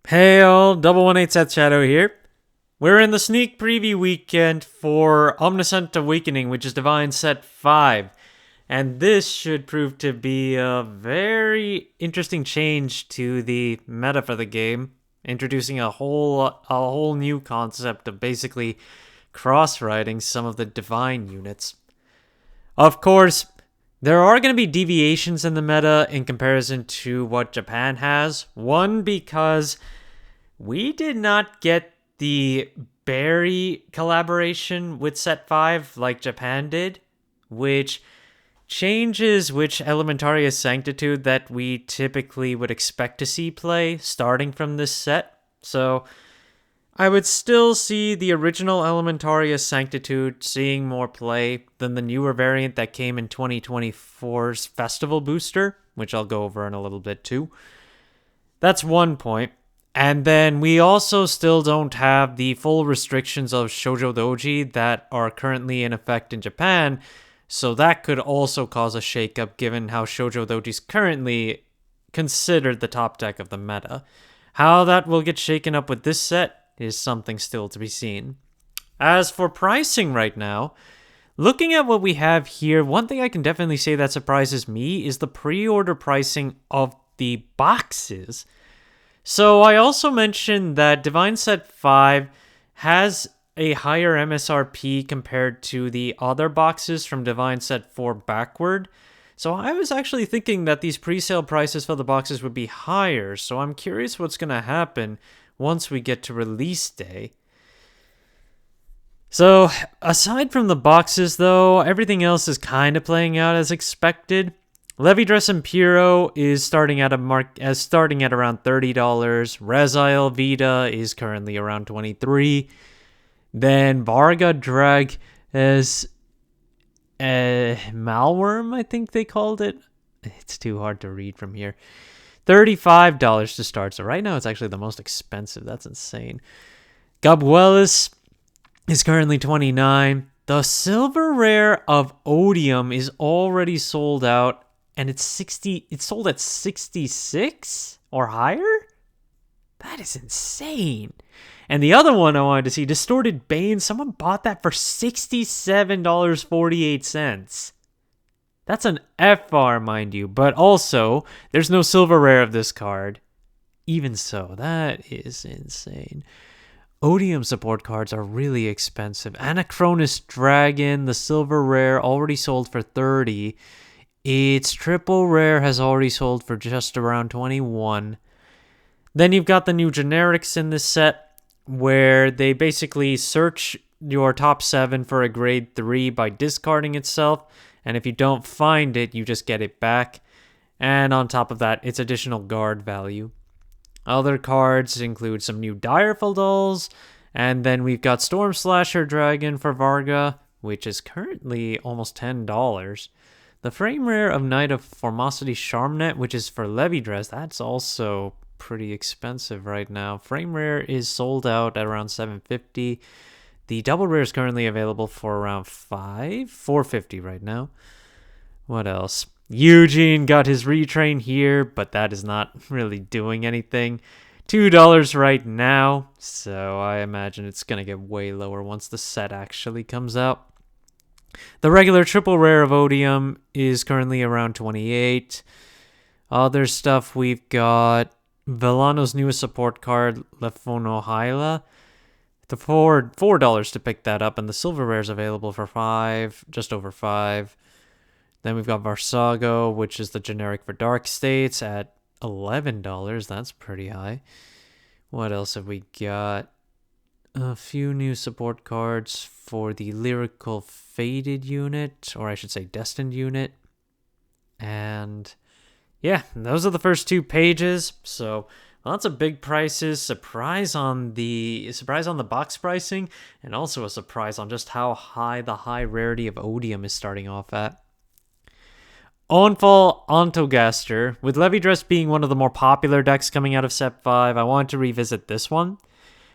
Hey all, Double 18 Set Shadow here. We're in the sneak preview weekend for Omniscient Awakening, which is Divine Set 5. And this should prove to be a very interesting change to the meta for the game, introducing a whole new concept of basically cross-riding some of the divine units. Of course, there are going to be deviations in the meta in comparison to what Japan has. One, because we did not get the Barry collaboration with Set 5 like Japan did, which changes which Elementaria Sanctitude that we typically would expect to see play starting from this set. So I would still see the original Elementaria Sanctitude seeing more play than the newer variant that came in 2024's Festival Booster, which I'll go over in a little bit too. That's one point. And then we also still don't have the full restrictions of Shoujo Doji that are currently in effect in Japan, so that could also cause a shakeup given how Shoujo Doji is currently considered the top deck of the meta. How that will get shaken up with this set is something still to be seen. As for pricing right now, looking at what we have here, one thing I can definitely say that surprises me is the pre-order pricing of the boxes. So I also mentioned that Divine Set 5 has a higher MSRP compared to the other boxes from Divine Set 4 backward. So I was actually thinking that these pre-sale prices for the boxes would be higher, so I'm curious what's going to happen once we get to release day. So aside from the boxes though, everything else is kind of playing out as expected. Levy Dress Impero is starting at around $30. Rezile Vita is currently around $23. Then Varga Drag is Malworm, I think they called it. It's too hard to read from here. $35 to start. So right now it's actually the most expensive. That's insane. Gabuelis is currently $29. The silver rare of Odium is already sold out. And it's sold at 66 or higher? That is insane. And the other one I wanted to see, Distorted Bane, someone bought that for $67.48. That's an FR, mind you. But also, there's no silver rare of this card. Even so, that is insane. Odium support cards are really expensive. Anachronous Dragon, the silver rare, already sold for $30. Its triple rare has already sold for just around $21. Then you've got the new generics in this set, where they basically search your top 7 for a grade 3 by discarding itself, and if you don't find it, you just get it back. And on top of that, it's additional guard value. Other cards include some new Direful Dolls, and then we've got Storm Slasher Dragon for Varga, which is currently almost $10. The frame rare of Knight of Formosity Charmnet, which is for Levy Dress, that's also pretty expensive right now. Frame rare is sold out at around $750. The double rare is currently available for around $450 right now. What else? Eugene got his retrain here, but that is not really doing anything. $2 right now, so I imagine it's going to get way lower once the set actually comes out. The regular triple rare of Odium is currently around $28. Other stuff, we've got Villano's newest support card, Lefono Hyla. The $4 to pick that up, and the silver rare is available for just over $5. Then we've got Varsago, which is the generic for Dark States, at $11. That's pretty high. What else have we got? A few new support cards for the Lyrical Fated unit, or I should say Destined unit. And yeah, those are the first 2 pages. So lots of big prices, surprise on the box pricing, and also a surprise on just how high the high rarity of Odium is starting off at. Onfall Ontogaster, with Levy Dress being one of the more popular decks coming out of Set 5, I wanted to revisit this one.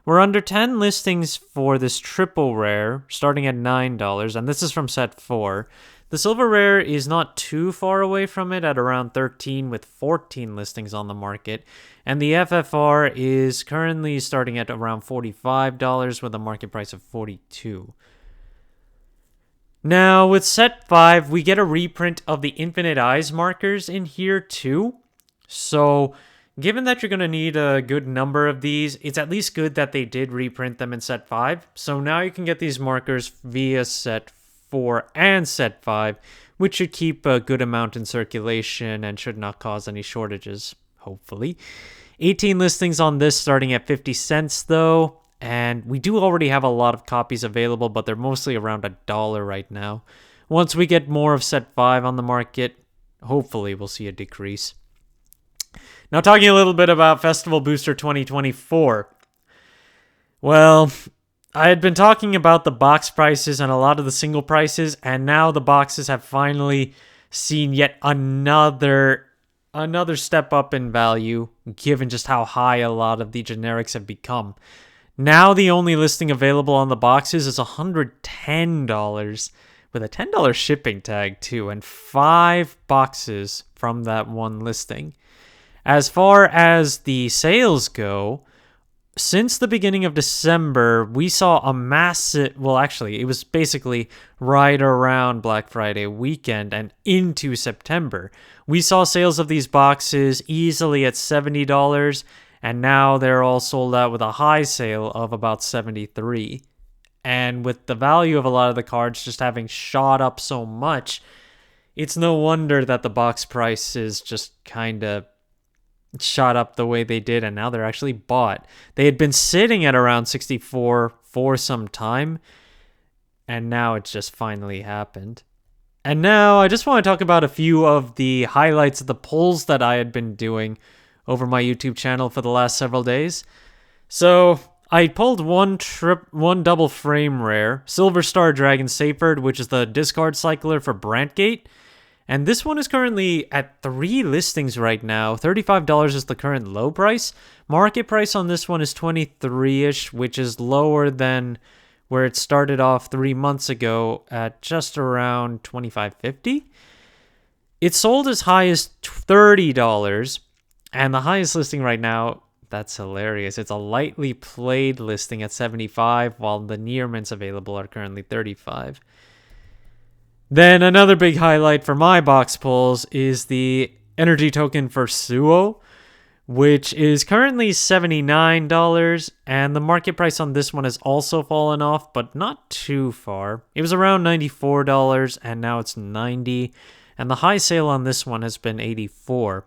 We're under 10 listings for this triple rare, starting at $9, and this is from Set 4. The silver rare is not too far away from it at around 13 with 14 listings on the market. And the FFR is currently starting at around $45 with a market price of $42. Now, with set 5, we get a reprint of the Infinite Eyes markers in here too. So, given that you're going to need a good number of these, it's at least good that they did reprint them in set 5. So now you can get these markers via set 4 and set 5, which should keep a good amount in circulation and should not cause any shortages, hopefully. 18 listings on this starting at 50 cents though. And we do already have a lot of copies available, but they're mostly around $1 right now. Once we get more of set 5 on the market, hopefully we'll see a decrease. Now talking a little bit about Festival Booster 2024. Well, I had been talking about the box prices and a lot of the single prices, and now the boxes have finally seen yet another step up in value, given just how high a lot of the generics have become. Now the only listing available on the boxes is $110 with a $10 shipping tag too, and 5 boxes from that one listing. As far as the sales go, since the beginning of December, we saw a massive, well actually, it was basically right around Black Friday weekend and into September. We saw sales of these boxes easily at $70, and now they're all sold out with a high sale of about $73. And with the value of a lot of the cards just having shot up so much, it's no wonder that the box prices just kind of shot up the way they did, and now they're actually bought. They had been sitting at around 64 for some time, and now it just finally happened. And now I just want to talk about a few of the highlights of the polls that I had been doing over my YouTube channel for the last several days. So I pulled one double frame rare, Silver Star Dragon Saferd, which is the discard cycler for Brantgate. And this one is currently at 3 listings right now. $35 is the current low price. Market price on this one is $23-ish, which is lower than where it started off 3 months ago at just around $25.50. It sold as high as $30, and the highest listing right now, that's hilarious. It's a lightly played listing at $75, while the near mints available are currently $35. Then another big highlight for my box pulls is the energy token for Suo, which is currently $79, and the market price on this one has also fallen off, but not too far. It was around $94, and now it's $90, and the high sale on this one has been $84.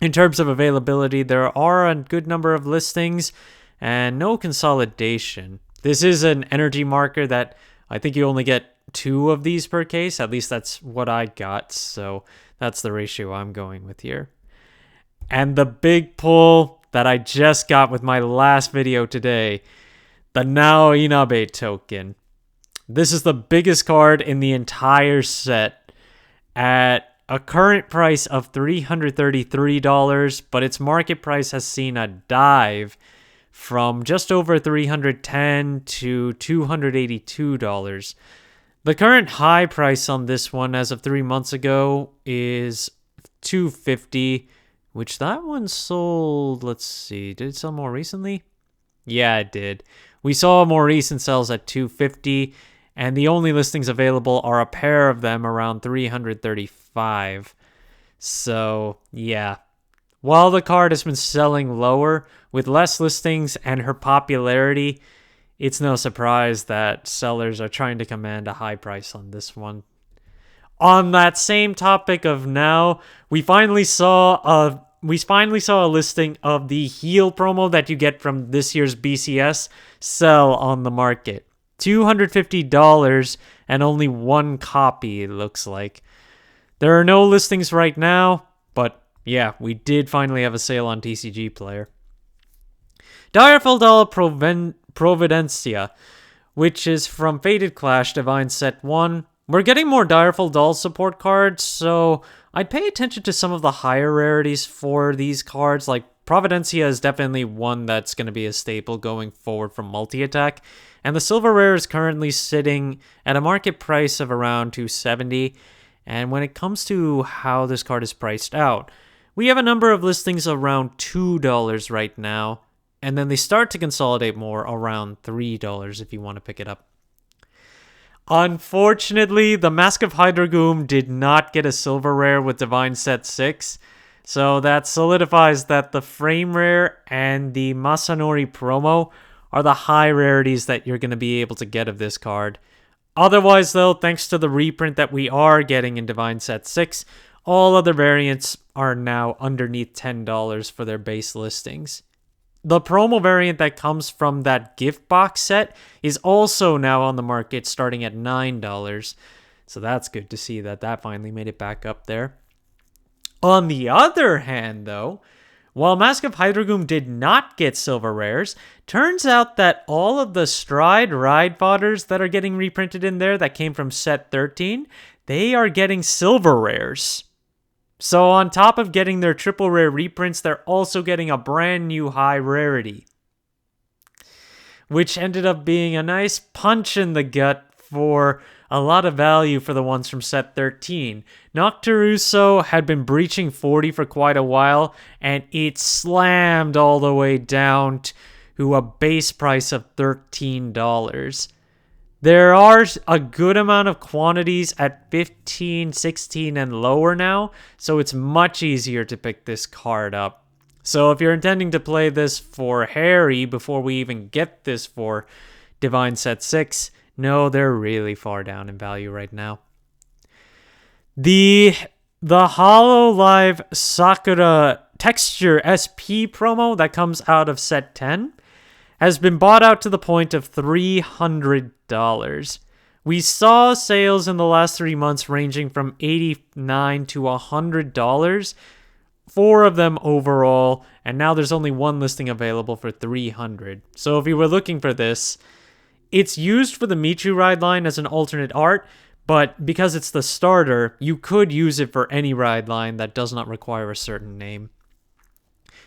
In terms of availability, there are a good number of listings and no consolidation. This is an energy marker that I think you only get 2 of these per case. At least that's what I got, so that's the ratio I'm going with here. And the big pull that I just got with my last video today, the Nao Inabe token. This is the biggest card in the entire set at a current price of $333, but its market price has seen a dive from just over $310 to $282. The current high price on this one as of 3 months ago is $250, which that one sold, let's see, did it sell more recently? Yeah, it did. We saw more recent sales at $250, and the only listings available are a pair of them around $335. So, yeah. While the card has been selling lower, with less listings and her popularity, it's no surprise that sellers are trying to command a high price on this one. On that same topic of now, we finally saw a listing of the heal promo that you get from this year's BCS sell on the market. $250 and only 1 copy, it looks like. There are no listings right now, but yeah, we did finally have a sale on TCG Player. Direful Doll Providencia, which is from Fated Clash Divine Set 1. We're getting more Direful Doll support cards, so I'd pay attention to some of the higher rarities for these cards, like Providencia is definitely one that's going to be a staple going forward from multi-attack. And the silver rare is currently sitting at a market price of around 270. And when it comes to how this card is priced out, we have a number of listings around $2 right now. And then they start to consolidate more around $3 if you want to pick it up. Unfortunately, the Mask of Hydragoom did not get a silver rare with DivineZ 6. So that solidifies that the frame rare and the Masanori promo are the high rarities that you're going to be able to get of this card. Otherwise, though, thanks to the reprint that we are getting in DivineZ 6, all other variants are now underneath $10 for their base listings. The promo variant that comes from that gift box set is also now on the market starting at $9. So that's good to see that finally made it back up there. On the other hand, though, while Mask of Hydragoom did not get silver rares, turns out that all of the Stride Ride Fodders that are getting reprinted in there that came from set 13, they are getting silver rares. So on top of getting their triple rare reprints, they're also getting a brand new high rarity, which ended up being a nice punch in the gut for a lot of value for the ones from set 13. Noctiruso had been breaching 40 for quite a while, and it slammed all the way down to a base price of $13. There are a good amount of quantities at 15, 16, and lower now, so it's much easier to pick this card up. So if you're intending to play this for Harry before we even get this for DivineZ 6, no, they're really far down in value right now. The Hololive Sakura Texture SP promo that comes out of set 10 has been bought out to the point of $300. We saw sales in the last 3 months ranging from $89 to $100, 4 of them overall, and now there's only one listing available for $300. So if you were looking for this, it's used for the Michu ride line as an alternate art, but because it's the starter, you could use it for any ride line that does not require a certain name.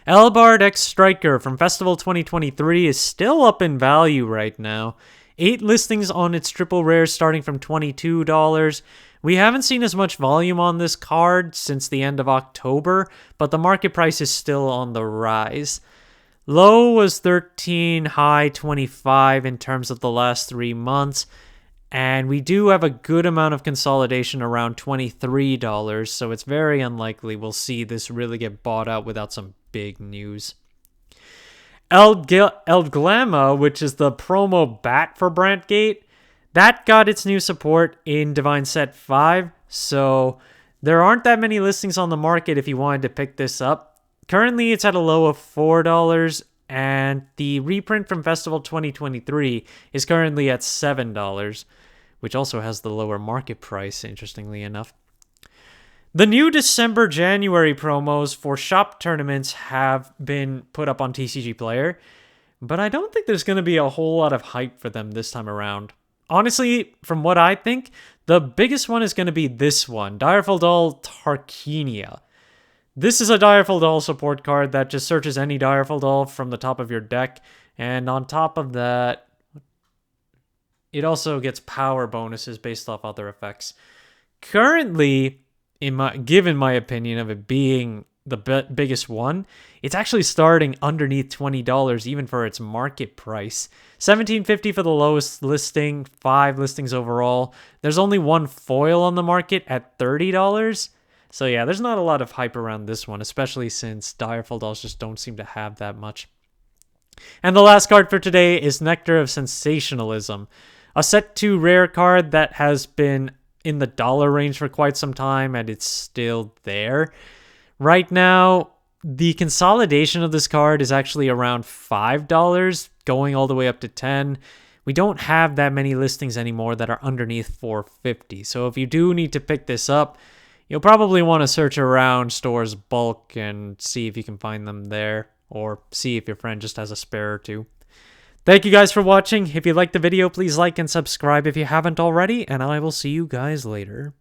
Elbard X Striker from Festival 2023 is still up in value right now. 8 listings on its triple rare starting from $22. We haven't seen as much volume on this card since the end of October, but the market price is still on the rise. Low was 13, high 25 in terms of the last 3 months, and we do have a good amount of consolidation around $23, so it's very unlikely we'll see this really get bought out without some big news. Eldglama, which is the promo bat for Brantgate, that got its new support in DivineZ 5, so there aren't that many listings on the market if you wanted to pick this up. Currently, it's at a low of $4, and the reprint from Festival 2023 is currently at $7, which also has the lower market price, interestingly enough. The new December-January promos for shop tournaments have been put up on TCG Player, but I don't think there's going to be a whole lot of hype for them this time around. Honestly, from what I think, the biggest one is going to be this one, Direful Doll Tarkenia. This is a Direful Doll support card that just searches any Direful Doll from the top of your deck, and on top of that, it also gets power bonuses based off other effects. Currently, given my opinion of it being the biggest one, it's actually starting underneath $20 even for its market price. $17.50 for the lowest listing, 5 listings overall. There's only one foil on the market at $30. So yeah, there's not a lot of hype around this one, especially since Direful Dolls just don't seem to have that much. And the last card for today is Nectar of Sensationalism, a set 2 rare card that has been in the dollar range for quite some time, and it's still there. Right now, the consolidation of this card is actually around $5, going all the way up to $10. We don't have that many listings anymore that are underneath $4.50. So if you do need to pick this up, you'll probably want to search around stores bulk and see if you can find them there, or see if your friend just has a spare or two. Thank you guys for watching. If you liked the video, please like and subscribe if you haven't already, and I will see you guys later.